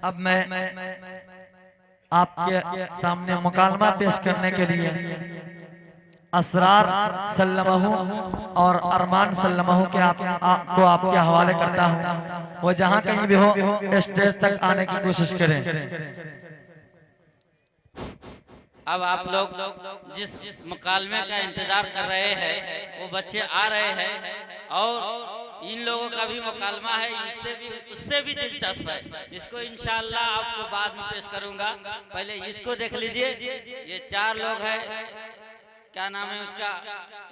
अब मैं आपके सामने मुकालमा पेश करने के लिए असरार सल्लमहु और अरमान सल्लमहु के आपको आपके हवाले करता हूँ। वो जहाँ कहीं भी हो स्टेज तक आने की कोशिश करें। अब आप लोग जिस मुकालमे का इंतजार कर रहे हैं वो बच्चे आ रहे हैं और इन लोगों का भी मुकालमा है, उससे भी दिलचस्प है। इसको इंशाअल्लाह आपको बाद में पेश करूंगा, पहले इसको देख लीजिए। ये 4 लोग हैं, क्या नाम है उसका,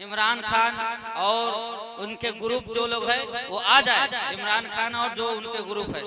इमरान खान और उनके ग्रुप जो लोग हैं वो आ जाए। इमरान खान और जो उनके ग्रुप है।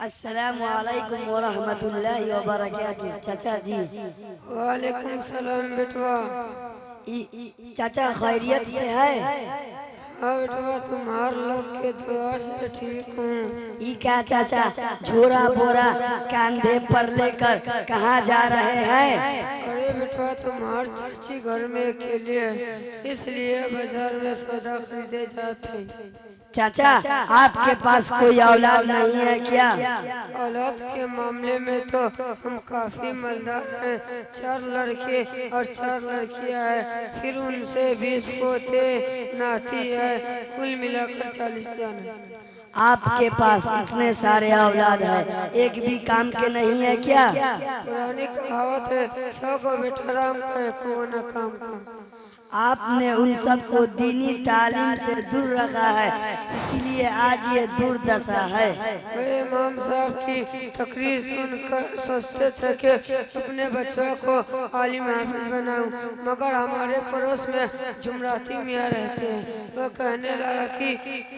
अस्सलामु अलैकुम व रहमतुल्लाहि व बरकातुहू। चाचा जी। वालेकुम सलाम बेटवा। चाचा खैरियत से है? हाँ बेटवा, तुम्हार लोग के दुआ से ठीक हूँ। ई क्या चाचा, झोरा बोरा कांधे पर लेकर कहाँ जा रहे हैं? अरे बेटवा, तुम्हार चाची घर में अकेले है, इसलिए बाजार में सौदा खरीदे जाते हैं। चाचा आपके पास कोई औलाद नहीं है क्या? औलाद के मामले में तो हम काफी मालदार हैं। 4 लड़के और 4 लड़कियां हैं, फिर उनसे 20 पोते नाती है, कुल मिलाकर 40 जन है। आपके पास इतने सारे औलाद है, एक भी काम के नहीं है क्या? पुरानी कहावत है, 100 को बेटा राम का, को न काम का। आपने उन सबको दीनी तालीम से दूर रखा है, इसलिए आज ये दुर्दशा है। मैं इमाम साहब की तकरीर सुनकर सोचते थे कि अपने बच्चों को आलिम हाफिज बनाऊं, मगर हमारे पड़ोस में जुमराती मियाँ रहते हैं। वो कहने लगा कि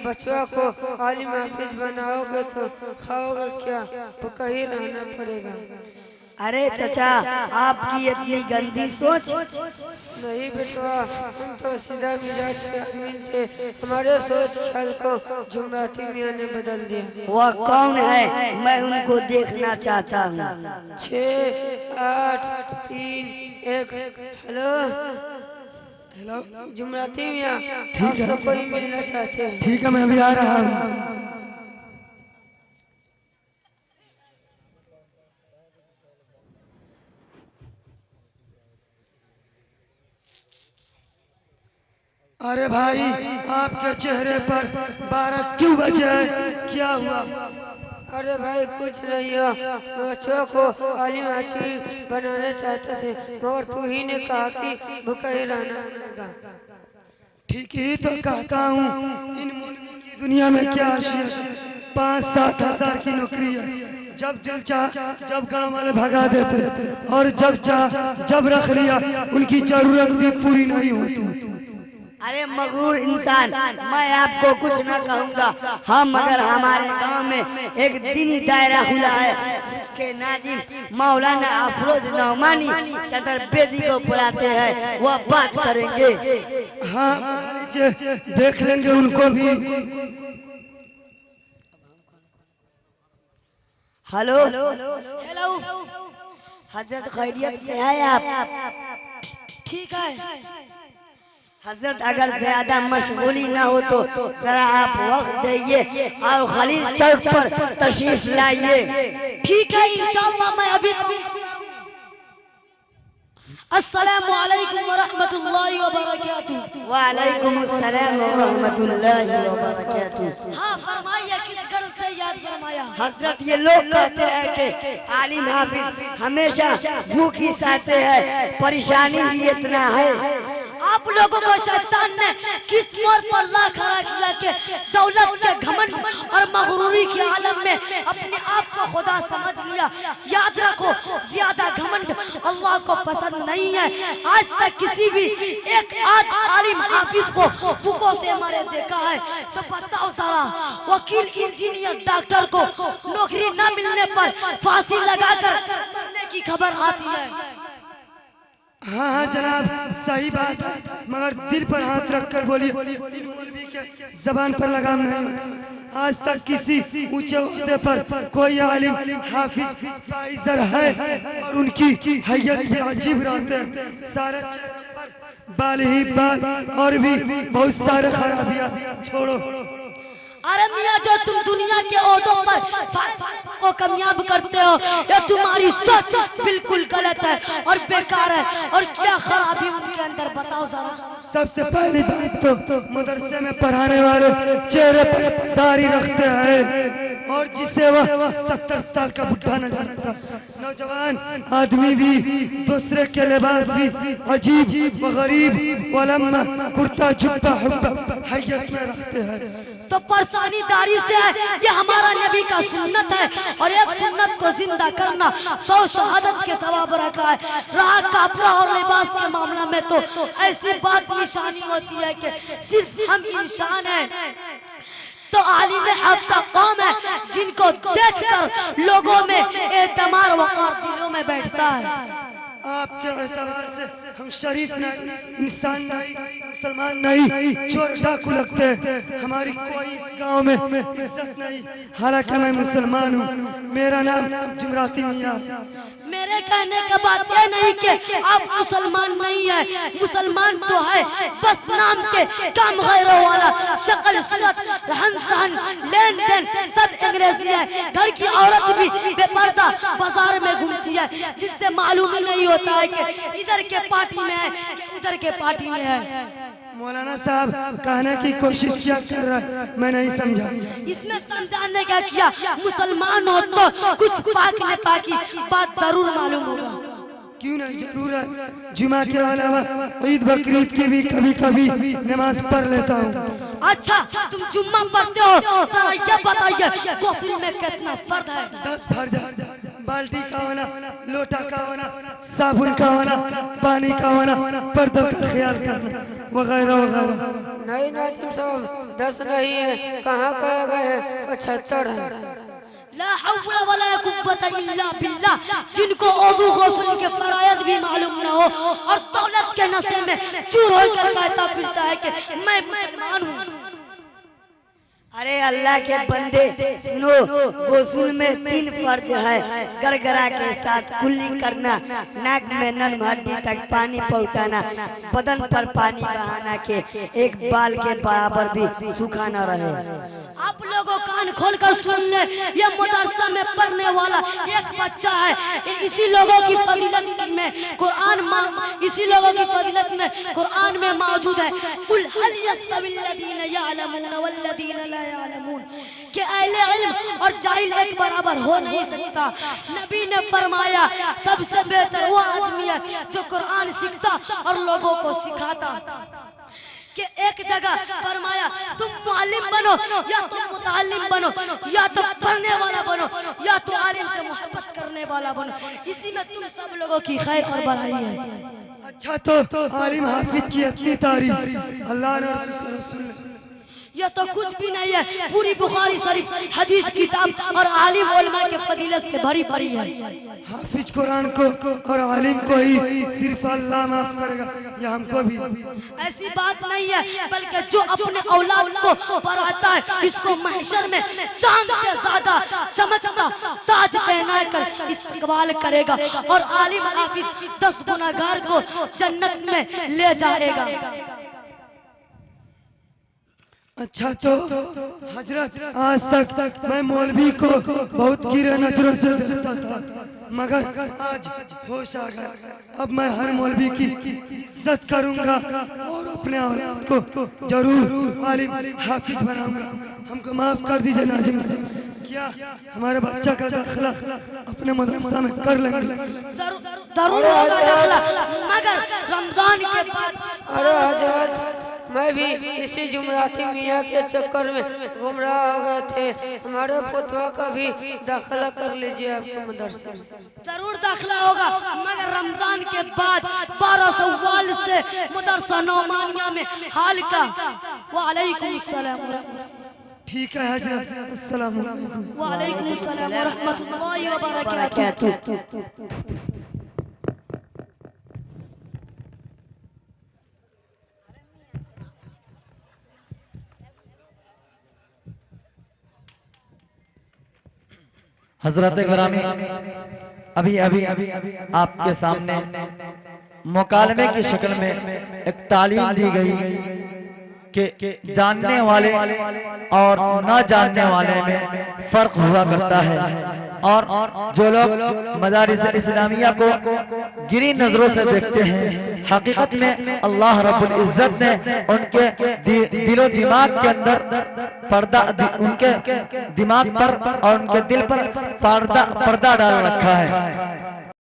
बच्चों को आलिम हाफिज बनाओगे तो खाओगे क्या, तो कहीं रहना पड़ेगा। अरे चचा, आपकी इतनी गंदी सोच। नहीं बेटवा, हम तो सीधा मिजाज के आदमी थे, हमारे सोच ख्याल को जुमराती मियाँ ने बदल दिया। वह कौन है, मैं उनको देखना चाहता हूँ। 6 8 3 1। हेलो हेलो, जुमराती मियाँ, आपसे कोई मिलना चाहते हैं? ठीक है, मैं अभी आ रहा हूँ। अरे भाई, आपके चेहरे पर 12 क्यों बजे? क्या हुआ? अरे भाई कुछ नहीं हुआ, बच्चों को आलिम हाफिज बनाना चाहते थे, मगर तू ही ने कहा कि भूखा ही रहना होगा। ठीक ही तो कहता हूँ, इन मुल्क की दुनिया में क्या आशिया, 5-7 हजार की नौकरी है। जब दिल चाह जब गांव वाले भगा देते, और जब चाह जब रख लिया, उनकी जरूरत भी पूरी नहीं होती। अरे मगरूर इंसान, मैं आपको कुछ न कहूँगा। हम मगर हमारे गांव में एक दीनी दायरा खुला है, इसके नाजिम मौलाना अफरोज नौमानी चतुर्वेदी को बुलाते हैं, वह बात करेंगे। हाँ, देख लेंगे उनको भी। हेलो हेलो, हजरत खैरियत से है आप? ठीक है हजरत, अगर ज्यादा मशगूली ना हो तो जरा आप वक्त दीजिए और खलील चौक पर तशरीफ लाइए। ठीक है, इंशाअल्लाह मैं अभी। अस्सलामु अलैकुम व रहमतुल्लाहि व बरकातुहू। वालेकुम अस्सलाम व रहमतुल्लाहि व बरकातुहू। हाँ फरमाइए, किस गर्ज से याद फरमाया? हजरत, ये लोग कहते हैं कि आलिम हाफिज हमेशा भूखी सहते हैं, परेशानी भी इतना है। आप लोगों को शैतान ने किस मोर पर ला खड़ा किया के दौलत के घमंड और मगरूरी के आलम में अपने आप को खुदा समझ लिया। याद रखो, ज्यादा घमंड अल्लाह को पसंद नहीं है। आज तक किसी भी एक आध आलिम हाफिज को बुकों से मरे देखा है? तो बताओ सारा, वकील, इंजीनियर, डॉक्टर को नौकरी न मिलने पर फांसी लगाकर मरने की खबर आती है। हाँ हाँ जनाब, सही बात है, मगर दिल पर हाथ रखकर बोलिए, इन मौलवी के जबान पर लगाम नहीं। आज तक किसी ऊंचे ओहदे पर कोई आलिम, हाफिज, फाइजर है और उनकी हैयत भी अजीब रहते हैं। सारे चेहरे पर बाल ही बाल और भी बहुत सारे खराबियां। छोड़ो, अरे मियाँ, जो तुम दुनिया के ओहदों पर को कामयाब करते हो, ये तुम्हारी सोच बिल्कुल गलत है और बेकार है। और क्या खराबी उनके अंदर, बताओ जरा। सबसे पहली बात तो मदरसे में पढ़ाने वाले चेहरे पर दाढ़ी रखते हैं और जिसे वह 70 साल का बुढ़ा नजर आता। नौजवान आदमी भी दूसरे के लिबास भी अजीब व गरीब वलम्मा कुर्ता जुब्बा हुब्बा हैयत में रखते हैं। तो परेशानी दारी से है, ये हमारा नबी का सुन्नत है। और एक सुन्नत को जिंदा करना 100 शहादत के सवाब रखा है। रहा कपड़ा और लिबास के मामला में तो ऐसी बात निशानी होती है कि सिर्फ हम इंसान हैं। तो आलिम हफ्ता कौम है जिनको देखकर लोगों में एतमार वक़ार दिलों में बैठता है। आपके एतबार से हम शरीफ नहीं, इंसान नहीं, मुसलमान नहीं, चोर डाकू लगते हैं। हमारी कोई इस गांव में इज्जत नहीं। हालांकि मैं मुसलमान हूँ, मेरा नाम जुमराती मियां। मेरे कहने का बात यह नहीं कि आप मुसलमान नहीं है, मुसलमान तो है, बस नाम के काम गैरों वाला। शक्ल, सूरत, रहन सहन, लेन देन सब अंग्रेजी है। घर की औरत भी बेपर्दा बाजार में घूमती है, जिससे मालूम ही नहीं होता है कि इधर के पार्टी में है कि उधर के पार्टी में है। मौलाना साहब कहने की कोशिश क्या कर रहा है, मैं नहीं समझा। इसमें समझाने का किया, मुसलमान हो तो कुछ पाक ने पाकी बात जरूर मालूम होगा। क्यों नहीं, जरूर है। जुमा के अलावा ईद बकरीद की भी कभी कभी नमाज पढ़ लेता हूँ। अच्छा, तुम जुम्मा पढ़ते हो, जरा ये बताइए गुस्ल में कितना फर्ज है? 10 फर्ज है। बाल्टी का होना, लोटा का होना, साबुन का होना, पानी का होना, पर्दों का ख्याल करना वगैरह वगैरह। नहीं नाजिम साहब, 10 नहीं है, कहाँ कहे गए हैं, 75 है। ला हौला वला कुव्वता इल्ला बिल्लाह। जिनको औदू गुस्ल के फरायद भी मालूम न हो और दौलत के नशे में चूर होकर कहता फिरता है कि मैं मुसलमान हूँ। अरे अल्लाह के बंदे सुनो, गुस्ल में 3 फर्ज है। गरगरा के साथ कुल्ली करना, नाक में नर्म हड्डी तक पानी पहुंचाना, बदन पर पानी बहाना के एक बाल के बराबर भी सूखा न रहे। आप लोगों कान खोलकर सुन ले, ये मदरसा में पढ़ने वाला एक बच्चा है। इसी लोगों की फजीलत में कुरान इसी लोगों की फजीलत में कुरान में मौजूद है, कुल हल यस्तविल्लज़ीना यअलमून वल्लज़ीना ला यअलमून, कि अहले इल्म और जाहिल एक बराबर हो नहीं सकता। नबी ने फरमाया सबसे बेहतर वो आदमी है जो कुरान सीखता और लोगों को सिखाता। कि एक जगह फरमाया तुम मुअल्लिम बनो या तुम मुतअल्लिम बनो, या तो पढ़ने वाला बनो या तो आलिम से मोहब्बत करने वाला बनो। इसी में तुम सब लोगों की खैर और भलाई है। अच्छा, तो आलिम हाफिज की इतनी तारीफ अल्लाह ने रसूल ने, यह तो कुछ भी नहीं है, पूरी बुखारी शरीफ हदीस किताब और आलिम उलमा के फजीलत से भरी भरी है। हाफिज कुरान को और आलिम को ही सिर्फ अल्लाह माफ करेगा, या हमको भी? ऐसी बात नहीं है, बल्कि जो अपने औलाद को पढ़ाता है इसको महशर में चांद से ज्यादा चमकता ताज पहना कर इस्तकबाल करेगा और आलिम हाफिज 10 गुनाहगार को जन्नत में ले जाएगा। अच्छा, तो हजरत आज तक मैं मौलवी को बहुत गिरे नजरों से देखता था, मगर आज होश आ गया। अब मैं हर मौलवी की इज्जत करूंगा और अपने औलाद को जरूर आलिम हाफिज बनाऊंगा। हमको माफ कर दीजिए नाजिम से, क्या हमारे बच्चा का दाखिला अपने मदरसा में कर लेंगे? जरूर होगा दाखिला, मगर रमजान के बाद। अरे हजरत मैं भी इसी जुमराती मियाँ के चक्कर में गुमराह हो गए थे। हमारे पुतवा का भी दाखिला कर लीजिए आपके मदरसे में। जरूर दाखिला होगा, मगर रमजान के बाद 12 शव्वाल से मदरसा नौमानिया में हाल का। वालेकुम सलाम। ठीक है हजरत, अस्सलाम वालेकुम। वालेकुम सलाम व रहमतुल्लाहि व बरकातहू। हजरत ग्रामी अभी अभी आपके सामने मुकालमे की शक्ल में एक तालीम दी गई कि जानने वाले और न जानने वाले में फर्क हुआ करता है, और जो लोग मदारिस इस्लामिया को गिरी नजरों से देखते हैं, हकीकत में अल्लाह रब्बुल इज्जत ने उनके दिलो दिमाग के अंदर पर्दा, उनके दिमाग पर और उनके दिल पर पर्दा डाल रखा है।